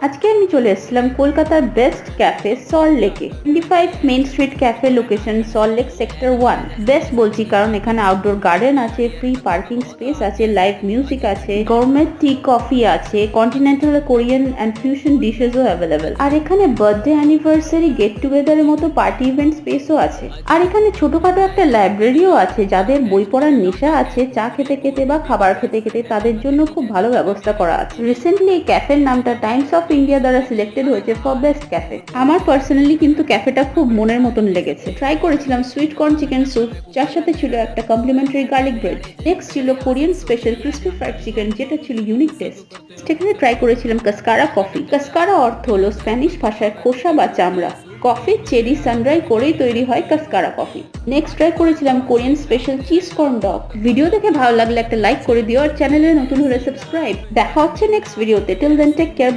আজকে আমি চলে এসেছিলাম কলকাতার বেস্ট ক্যাফে সল্ট লেকে 25 main street cafe location salt lake sector 1। Best বলছি কারণ এখানে আউটডোর গার্ডেন আছে, ফ্রি পার্কিং স্পেস আছে, লাইভ মিউজিক আছে, গরমেট টি কফি আছে, কন্টিনেন্টাল কোরিয়ান এন্ড ফিউশন ডিশেসও অ্যাভেলেবেল। আর এখানে বার্থডে অ্যানিভার্সারি গেট টুগেদারের মতো পার্টি ইভেন্ট স্পেসও আছে। আর এখানে ছোটখাটো একটা লাইব্রেরিও আছে, যাদের বই পড়ার নেশা আছে, চা খেতে খেতে বা খাবার খেতে খেতে তাদের জন্য খুব ভালো ব্যবস্থা করা আছে। রিসেন্টলি এই ক্যাফের নামটা টাইমস অফ ইন্ডিয়া দ্বারা সিলেক্টেড হয়েছে ফর বেস্ট ক্যাফে। আমার পার্সোনালি কিন্তু ক্যাফেটা খুব মনের মতন লেগেছে। ট্রাই করেছিলাম সুইট কর্ন চিকেন স্যুপ, যার সাথে ছিল একটা কমপ্লিমেন্টারি গার্লিক ব্রেড। নেক্সট ছিল Korean special crispy fried chicken, যেটা ছিল ইউনিক টেস্ট। সেখানে ট্রাই করেছিলাম কাসকারা কফি। কাসকারা অর্থ হলো স্প্যানিশ ভাষায় খোসা বা চামড়া। কফি চেরি সানড্রাই করেই তৈরি হয় কাসকারা কফি। নেক্সট ট্রাই করেছিলাম Korean special cheese corn dog. Video দেখে ভালো লাগলে একটা লাইক করে দিও, আর চ্যানেলে নতুন হলে সাবস্ক্রাইব। দেখা হচ্ছে নেক্সট ভিডিওতে। Till then take care.